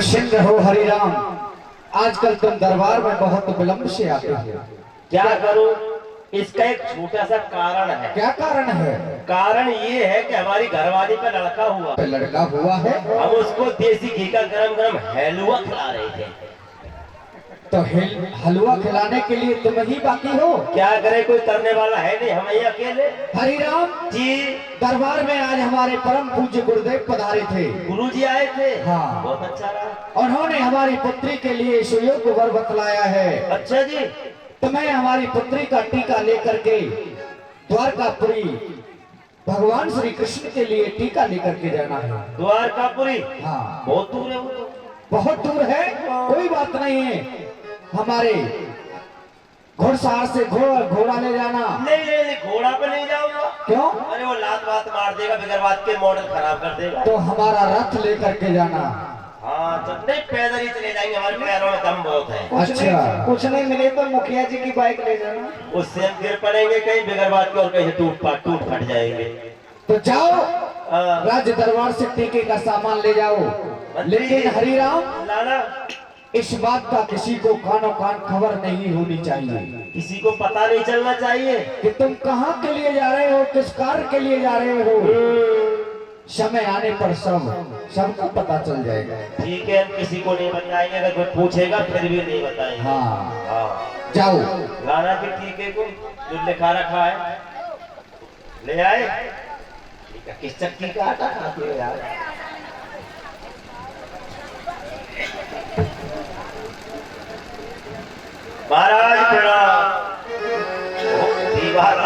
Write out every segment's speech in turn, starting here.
प्रसन्न रहो हरिराम। आजकल तुम दरबार में बहुत विलंब से आते हो। क्या करूं? इसका एक छोटा सा कारण है। क्या कारण है? कारण ये है कि हमारी घरवाली का लड़का हुआ। लड़का हुआ है? हम उसको देसी घी का गरम गरम हलवा खिला रहे थे। तो हलवा खिलाने के लिए तुम ही बाकी हो? क्या करे, कोई करने वाला है नहीं, हम ही अकेले। हरिराम जी, दरबार में आज हमारे परम पूज्य गुरुदेव पधारे थे। गुरुजी आए थे। हाँ। बहुत अच्छा रहा। उन्होंने हमारी पुत्री के लिए सुयोग्य वर बतलाया है। अच्छा जी। तुम्हें हमारी पुत्री का टीका लेकर के द्वारकापुरी भगवान श्री कृष्ण के लिए टीका लेकर के जाना है। द्वारकापुरी? हाँ। बहुत दूर है वो तो। बहुत दूर है, कोई बात नहीं है। हमारे घोड़सवार से घोड़ा ले जाना। नहीं नहीं नहीं, घोड़ा पे नहीं जाऊंगा। क्यों? अरे वो लात वात मार देगा, बगैर बात के मॉडल खराब कर देगा। तो हमारा रथ लेकर के जाना। हाँ, जब नहीं पैदल ही चले जाएंगे, हमारे पैरों में दम बहुत है। अच्छा, कुछ नहीं मिले तो मुखिया जी की बाइक ले जाना। उससे हम गिर पड़ेंगे कहीं बगैर बात के और कहीं टूट फट जाएंगे। तो जाओ राज्य दरबार से टीके का सामान ले जाओ। लेकिन हरिराम लाला, इस बात का किसी को कानो कान खबर नहीं होनी चाहिए। किसी को पता नहीं चलना चाहिए कि तुम कहाँ के लिए जा रहे हो, किस कार्य के लिए जा रहे हो। समय आने पर सबको पता चल जाएगा। ठीक है, हम किसी को नहीं बताएंगे। अगर कोई पूछेगा फिर भी नहीं बताएंगे। हाँ, हाँ। जाओ। लाना के टीके को जो लिखा रखा है ले आए। ठीक है, किस चक्की का आटा खाते हो यार? महाराज प्रणाम। दीवार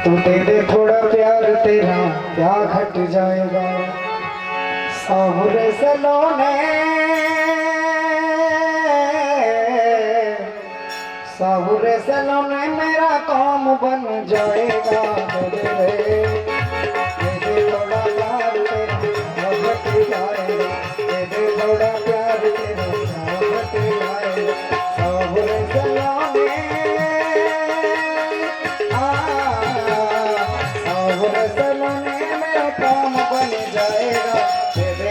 तू दे दे थोड़ा प्यार, तेरा क्या घट जाएगा। साहुरे सलोने साहुरे सलोने मेरा काम बन जाएगा। दे दे थोड़ा प्यार, तेरा क्या घट जाएगा। दे दे थोड़ा प्यार, तेरा क्या घट जाएगा। साहुरे सलोने मेरा काम बन जाएगा। दे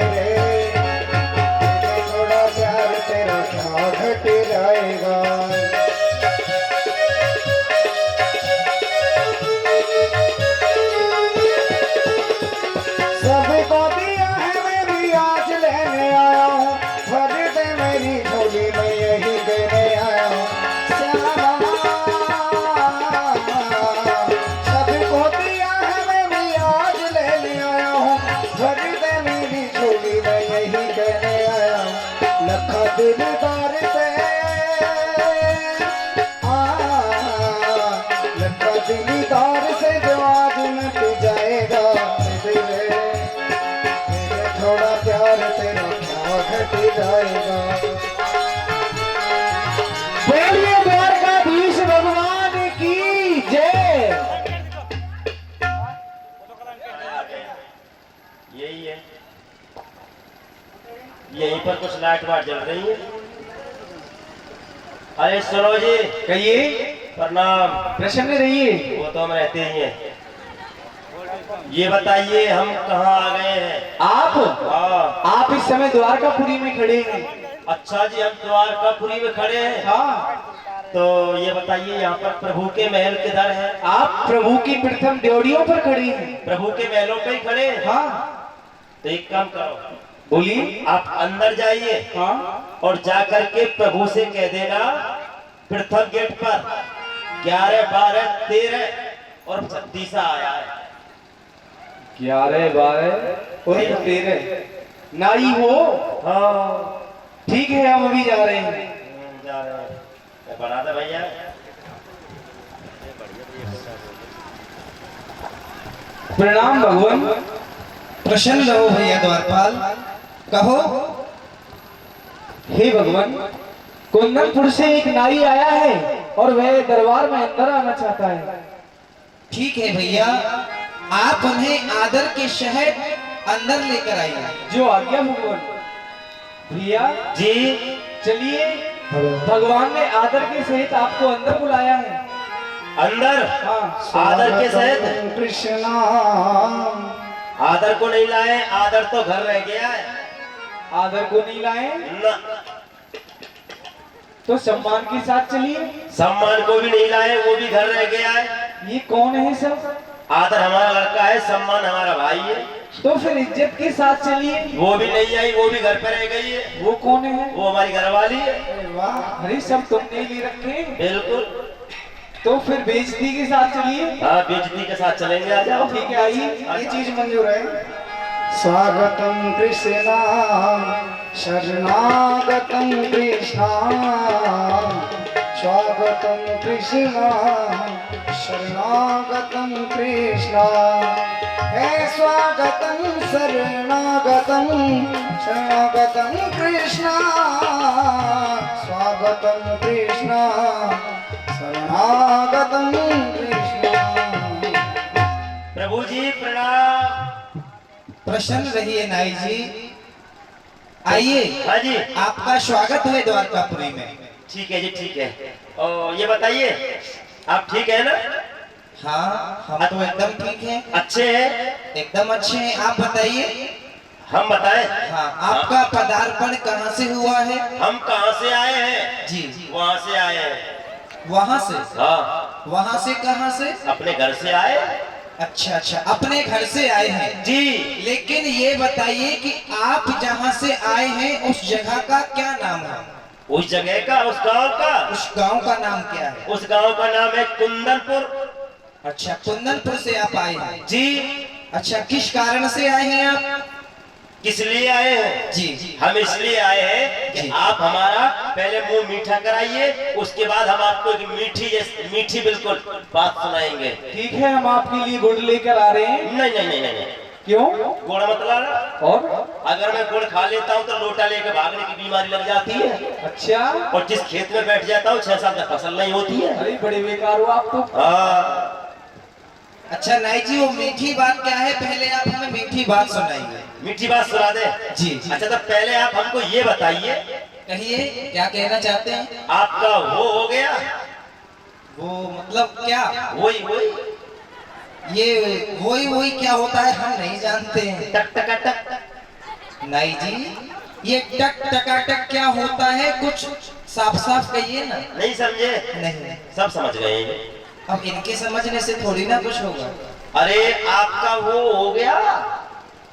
थोड़ा प्यार, तेरा क्या घट जाएगा। सबको दिया है, मैं भी आज लेने आया हूँ। फर्ज मेरी झोली में यही देने आया हूँ। सबको दिया है, मैं भी आज लेने आया हूँ। फर्ज मेरी झोली में यही देने आया हूँ। लखा दिलदार से लखा दिलदार से जो आज मिट जाएगा। थोड़ा प्यार, तेरा क्या घट जाएगा। बोलिए द्वारकाधीश भगवान की जय। यही है, यहीं पर कुछ लाइट वाट जल रही है। अरे सुनो जी। कहिए। प्रणाम। प्रसन्न रहिए। वो तो हम रहते ही हैं। ये बताइए हम कहाँ आ गए हैं? आप हाँ। इस समय द्वारकापुरी में खड़े हैं। अच्छा जी, हम द्वारकापुरी में खड़े हैं। हाँ। तो ये बताइए यहाँ पर प्रभु के महल किधर है? आप प्रभु की प्रथम ड्योढ़ियों पर खड़े हैं। प्रभु के महलों पे ही खड़े हैं। हाँ। तो एक काम करो, बोलिए। आप अंदर जाइए। हाँ। और जाकर के प्रभु से कह देना प्रथम गेट पर 11, 12, 13 और 36 आया है। 11, 12 और 13 नाई हो। हाँ ठीक है, हम अभी जा रहे हैं। जा रहे हैं। बना दे भैया। प्रणाम भगवान। प्रसन्न रहो भैया द्वारपाल। कहो। हे भगवान, कुंदनपुर से एक नाई आया है और वह दरबार में अंदर आना चाहता है। ठीक है भैया, आप उन्हें आदर के शहर अंदर लेकर आइए। जो आज्ञा भगवान। भैया जी चलिए, भगवान ने आदर के सहित आपको अंदर बुलाया है। अंदर? हाँ। आदर के सहित? कृष्णा आदर आदर को नहीं लाए, आदर तो घर रह गया है। आदर को नहीं लाए न, तो सम्मान के साथ चलिए। सम्मान को भी नहीं लाए, वो भी घर रह गया है। ये कौन है सब? आदर हमारा लड़का है, सम्मान हमारा भाई है। तो फिर इज्जत के साथ चलिए। वो भी नहीं आई, वो भी घर पे रह गई है। वो कौन है? वो हमारी घरवाली है। अरे वाह, अरे सब तुमने ले रखे। बिल्कुल। तो फिर बेइज्जती के साथ चलिए। हाँ, बेइज्जती के साथ चलेंगे, आ जाओ। ठीक है, आइए। ये चीज मंजूर है। स्वागतम कृष्णा शरणागतम कृष्णा, स्वागतम कृष्णा शरणागतम कृष्णा, हे स्वागतम शरणागतम शरणागतम कृष्णा, स्वागतम कृष्णा शरणागतम कृष्णा। प्रभु जी प्रणाम। प्रसन्न रहिए नाई जी। आइए, हाँ जी, आपका स्वागत है द्वारकापुरी में। ठीक है जी, ठीक है। और ये बताइए, आप ठीक है ना? हाँ, हम तो एकदम ठीक हैं, अच्छे हैं? एकदम अच्छे हैं। आप बताइए। हम बताएं? हाँ, आपका पदार्पण कहाँ से हुआ है? हम कहाँ से आए हैं? जी, वहाँ से आए हैं। वहाँ से। हाँ, वहाँ से कहाँ से? अपने घर से आए। अच्छा अच्छा, अपने घर से आए हैं जी। लेकिन ये बताइए कि आप जहाँ से आए हैं उस जगह का क्या नाम है? उस जगह का, उस गांव का? उस गांव का नाम क्या है? उस गांव का नाम है कुंदनपुर। अच्छा, कुंदनपुर से आप आए हैं। जी। अच्छा, किस कारण से आए हैं आप? किस लिए आए हैं? जी, हम इसलिए आए हैं कि जी। आप हमारा पहले मुंह मीठा कराइए, उसके बाद हम आपको एक मीठी बिल्कुल बात सुनाएंगे। ठीक है, हम आपके लिए गुड़ लेकर आ रहे हैं। नहीं नहीं नहीं नहीं, नहीं। क्यों? गुड़ मत लाना। और अगर मैं गुड़ खा लेता हूँ तो लोटा लेकर भागने की बीमारी लग जाती है। अच्छा, और जिस खेत में बैठ जाता हूँ 6 साल तक फसल नहीं होती है। अरे बड़े बेकार हो आप तो। हाँ। अच्छा नाई जी, वो मीठी बात क्या है? पहले आप हमें मीठी बात सुनाइए। मीठी बात सुना दे। जी जी, अच्छा, तो पहले आप हमको ये बताइए, कहिए क्या कहना चाहते हैं? आपका वो हो गया? वो मतलब क्या? वही वही ये वही वही क्या होता है हम नहीं जानते हैं। टक टका टक। नाई जी, ये टक टकाटक क्या होता है? कुछ साफ साफ कहिए ना। नहीं समझे? नहीं, सब समझ गए। अब इनके समझने से थोड़ी ना कुछ होगा। अरे आपका वो हो गया?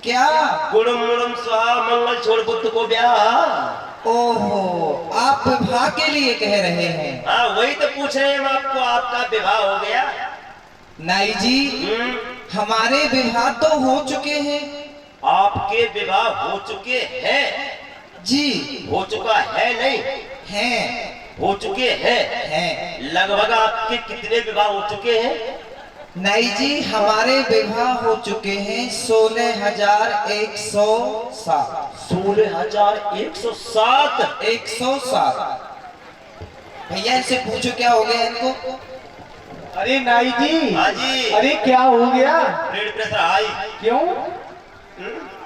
क्या? गुड़म मुड़म स्वाहा मंगल छोड़ बुद्ध को ब्याह। ओहो, आप विवाह के लिए कह रहे हैं? हाँ, वही तो पूछ रहे हैं हम आपको, आपका विवाह हो गया? नाई जी, हमारे विवाह तो हो चुके हैं। आपके विवाह हो चुके हैं? जी, हो चुका है नहीं, हैं हो चुके हैं। हैं। लगभग आपके कितने विवाह हो चुके हैं? नाई जी, हमारे विवाह हो चुके हैं 16,107। 16,107। 107। भैया इनसे पूछो क्या हो गया इनको? अरे नाई जी, हाँ जी। अरे क्या हो गया? Blood pressure high. क्यों?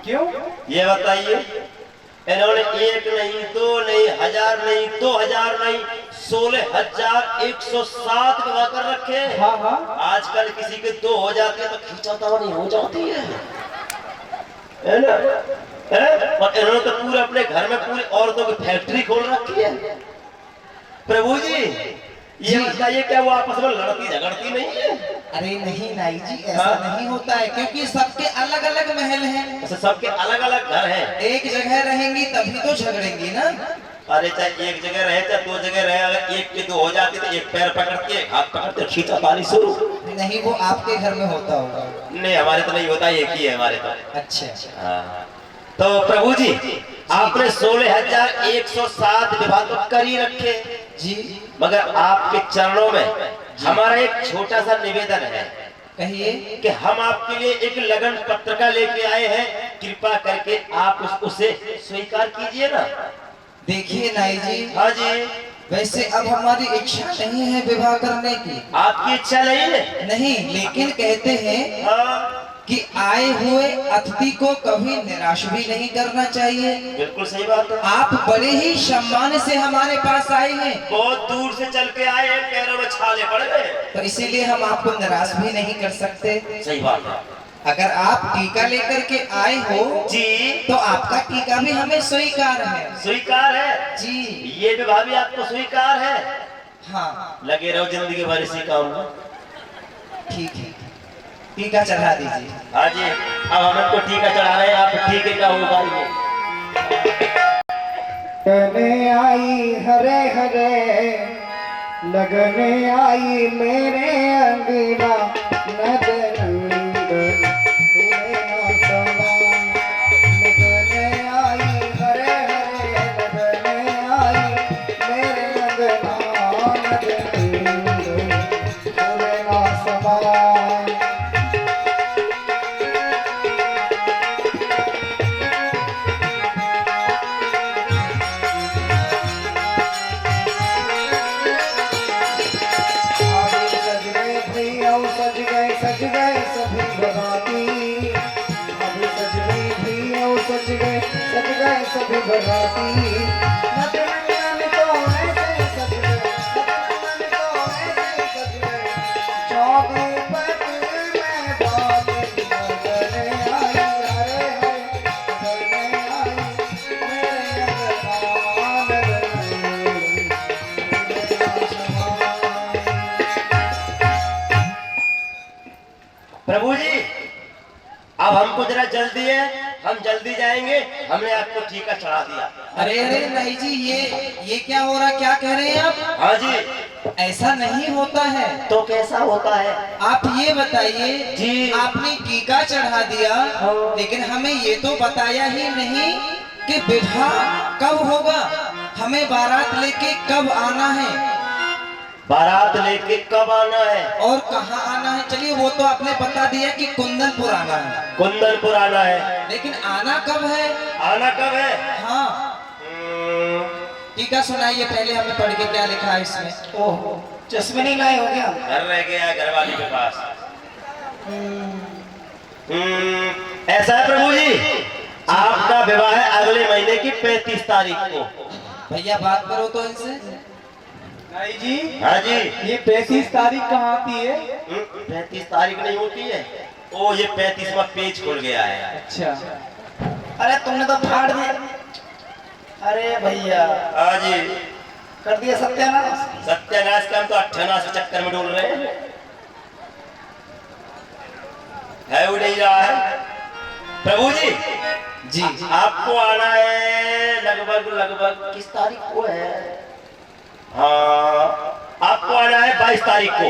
क्यों? ये बताइए, इन्होंने एक नहीं, दो नहीं, 1000 नहीं, 2000 नहीं, 16,107 विवाह कर रखे हैं। हाँ हाँ, आजकल किसी के 2 हो जाते हैं तो खींचातानी हो जाती है ना? है? और इन्होंने तो पूरे अपने घर में पूरी औरतों की फैक्ट्री खोल रखी है। प्रभु जी, ये बताइए, क्या वो आपस में लड़ती झगड़ती नहीं है? अरे नहीं नाई जी, ऐसा हाँ? नहीं होता है, क्योंकि सबके अलग अलग महल हैं। ऐसे सबके अलग अलग घर हैं। एक जगह रहेंगी तभी तो झगड़ेंगी ना। अरे चाहे एक जगह रहे चाहे 2 जगह रहे, अगर एक के 2 हो जाती तो एक पैर पकड़ के एक हाथ पकड़ के खींचातानी शुरू। नहीं, वो आपके घर में होता होगा। नहीं, हमारे तो नहीं होता, एक ही है हमारे तो। अच्छा, हाँ। तो प्रभु जी, आपने 16,107 विवाह तो कर ही रखे जी, मगर आपके चरणों में हमारा एक छोटा सा निवेदन है कहिए। कि हम आपके लिए एक लगन पत्रिका लेके आए हैं, कृपा करके आप उसे स्वीकार कीजिए ना। देखिए नाई जी, हाँ जी। वैसे अब हमारी इच्छा नहीं है विवाह करने की। आपकी इच्छा नहीं है? नहीं, लेकिन कहते हैं हाँ, कि आए हुए अतिथि को कभी निराश भी नहीं करना चाहिए। बिल्कुल सही बात है। आप बड़े ही सम्मान से हमारे पास आए हैं, बहुत दूर से चल के आए हैं, पैरों में छाले पड़ गए। तो इसीलिए हम आपको निराश भी नहीं कर सकते। सही बात है। अगर आप टीका लेकर के आए हो जी तो आपका टीका भी हमें स्वीकार है। स्वीकार है जी ये भी भाभी आपको स्वीकार है। हाँ लगे रहो जिंदगी भर इसी काम में। ठीक है, टीका चढ़ा दीजिए। हाँ जी अब हम इनको टीका चढ़ा रहे हैं, आप टीके का होगा ये। लगने आई हरे हरे, लगने आई मेरे अंगना, नदनंदन तुले ना समान। लगने आई हरे हरे, लगने आई मेरे अंगना, नदनंदन तुले ना समान। सज गए सभी बराती, अभी सज गई थी और सज गए सभी बराती। नदनंदन तो ऐसे सज गए, नदनंदन तो ऐसे सज गए, चौगुपत में बात लगने आई हरे हरे, लगने आई मेरे अंगना, नदनंदन तुले ना समान। प्रभु जी अब हमको जरा जल्दी है, हम जल्दी जाएंगे, हमने आपको टीका चढ़ा दिया। अरे अरे नहीं जी, ये क्या हो रहा, क्या कह रहे हैं आप? हाँ जी ऐसा नहीं होता है। तो कैसा होता है? आप ये बताइए जी। आपने टीका चढ़ा दिया लेकिन हमें ये तो बताया ही नहीं कि विवाह कब होगा, हमें बारात लेके कब आना है बारात लेके कब आना है और कहाँ आना है। चलिए वो तो आपने बता दिया कि कुंदनपुर आना है, कुंदनपुर आना है, लेकिन आना कब है? आना कब है? हाँ टीका सुनाइए पहले, हमें पढ़ के क्या लिखा है इसमें। ओहो, चश्मे नहीं लाए हो क्या? घर रह गया घर वाली के पास। ऐसा है प्रभु जी आपका विवाह है अगले महीने की 35 तारीख को। भैया बात करो तो इनसे। नहीं जी, हाँ जी ये 35 तारीख कहाँ आती है? 35 तारीख नहीं होती है, ओ ये 35वां पेज खुल गया है। अच्छा, अरे तुमने तो फाड़ दिया। अरे भैया हाँ जी कर दिया सत्यानाश। सत्यानाश का हम तो 98 चक्कर में डोल रहे हैं, है वो नहीं रहा है। प्रभु जी जी आपको आना है लगभग किस तारीख को है? हाँ आपको आना है 22 तारीख को।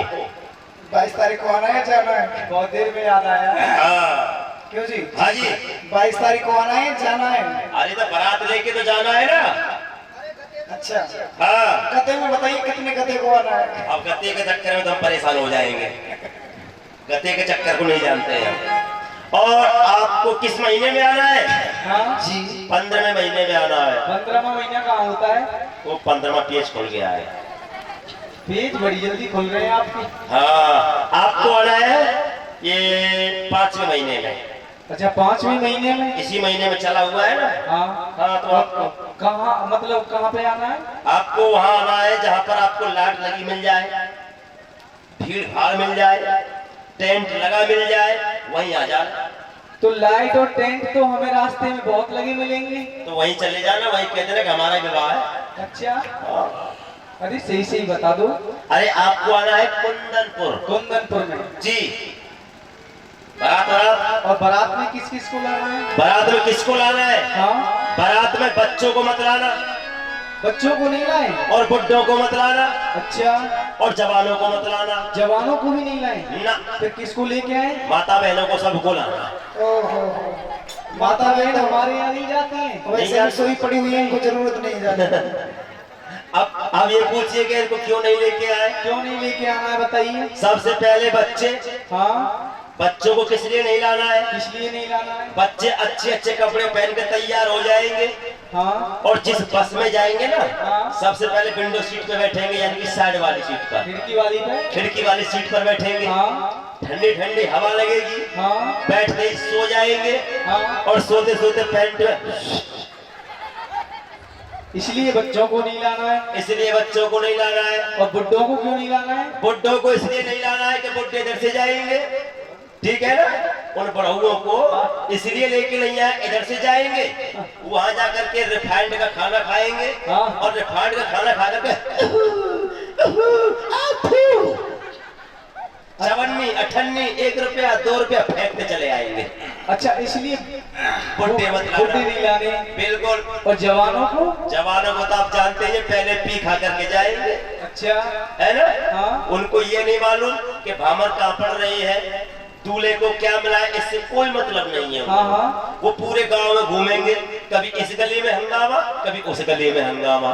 22 तारीख को आना है, जाना है? बहुत देर में याद आया। हाँ क्यों जी? हाँ जी 22 तारीख को आना है, जाना है? अरे तो बारात लेके तो जाना है ना। अच्छा, हाँ गते में बताइए कितने गते को आना है? अब गते के चक्कर में तो हम परेशान हो जाएंगे, गते के चक्कर को नहीं जानते हैं। और आपको किस महीने में आना है? हाँ जी 15वें महीने में आना है। 15वां महीना कहाँ होता है? वो 15वां पेज खुल गया है। पेज बड़ी जल्दी खुल रहे हैं आपकी। हाँ आपको आना है ये 5वें महीने में। अच्छा, 5वें महीने में? इसी महीने में चला हुआ है ना। हाँ हाँ तो आपको कहाँ, मतलब कहाँ पे आना है? आपको वहाँ आना है जहाँ पर आपको लाइट लगी मिल जाए, भीड़ भाड़ मिल जाए, टेंट लगा मिल जाए, वहीं आ जाना। तो लाइट और टेंट तो हमें रास्ते में बहुत लगे मिलेंगे। तो वहीं चले जाना, वहीं कह देना कि हमारा विवाह है। अच्छा, हाँ। अरे सही सही बता दो। अरे आपको आना है कुंदनपुर। कुंदनपुर में? जी बारात और बारात में किस किस को लाना है? बारात में किसको लाना है? हाँ, बारात में बच्चों को मत लाना बच्चों को नहीं लाए? और बुड्ढों को मत लाना अच्छा, और जवानों को मत लाना जवानों को भी नहीं लाए? ना। फिर किसको लेके आए? माता बहनों को सबको लाना। ओहो, माता बहन हमारे यहाँ नहीं जाती हैं। वैसे भी सोई पड़ी हुई है, इनको जरूरत नहीं जाती। अब ये पूछिए कि इनको क्यों नहीं लेके आए? क्यों नहीं लेके आना है बताइए। सबसे पहले बच्चे, हाँ, बच्चों को किस लिए नहीं लाना है? किस लिए नहीं लाना है? बच्चे अच्छे अच्छे कपड़े पहन के तैयार हो जाएंगे हाँ, और जिस बस में जाएंगे ना हाँ। सबसे पहले विंडो सीट पे बैठेंगे, यानी कि साइड वाली सीट पर, खिड़की वाली पे? खिड़की वाली सीट पर बैठेंगे। हाँ, ठंडी ठंडी हवा लगेगी, हाँ, बैठते ही सो जाएंगे हाँ। और सोते सोते पैंट में। इसलिए बच्चों को नहीं लाना है। इसलिए बच्चों को नहीं लाना है। और बुड्ढों को क्यों नहीं लाना है? बुड्ढों को इसलिए नहीं लाना है कि बुड्ढे इधर से जाएंगे, ठीक है ना। उन बड़हुओं को इसलिए लेके नहीं आए, इधर से जाएंगे वहां जाकर के रिफाइंड का खाना खाएंगे और रिफाइंड का खाना खा करके चवन्नी 98 1 रुपया 2 रुपया फेंकते चले आएंगे। अच्छा, इसलिए बुड्ढे मत बुड्ढे नहीं लाने। बिल्कुल। और जवानों को तो आप जानते हैं पहले पी खा करके जाएंगे, अच्छा है ना। हाँ। उनको ये नहीं मालूम कि भामर कहाँ पड़ रही है, दूल्हे को क्या मिला है, इससे कोई मतलब नहीं है। हाँ हाँ। वो पूरे गांव में घूमेंगे, कभी इस गली में हंगामा, कभी उस गली में हंगामा,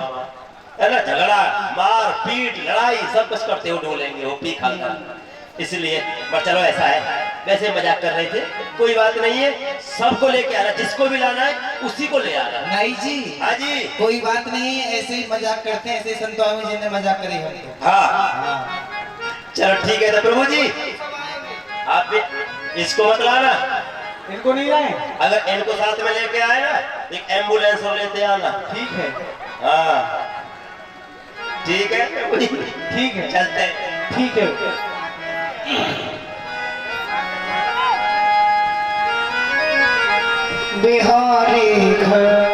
है ना। झगड़ा मार पीट लड़ाई सब कुछ करते हुए डोलेंगे वो पी खा कर। इसलिए पर चलो ऐसा है, वैसे मजाक कर रहे थे, कोई बात नहीं है। सबको लेके आना, जिसको भी लाना है उसी को ले आना। नहीं जी, हाँ जी, कोई बात नहीं, ऐसे ही मजाक करते हैं, ऐसे संत स्वामी जी ने मजाक करी हम तो। हाँ चलो ठीक है। तो प्रभु जी आप भी इसको मत लाना, इनको नहीं लाए। अगर इनको साथ में लेके आए ना एक एम्बुलेंस और लेते आना। ठीक है, हाँ ठीक है प्रभु जी, ठीक है, चलते हैं। ठीक है। बिहारी घर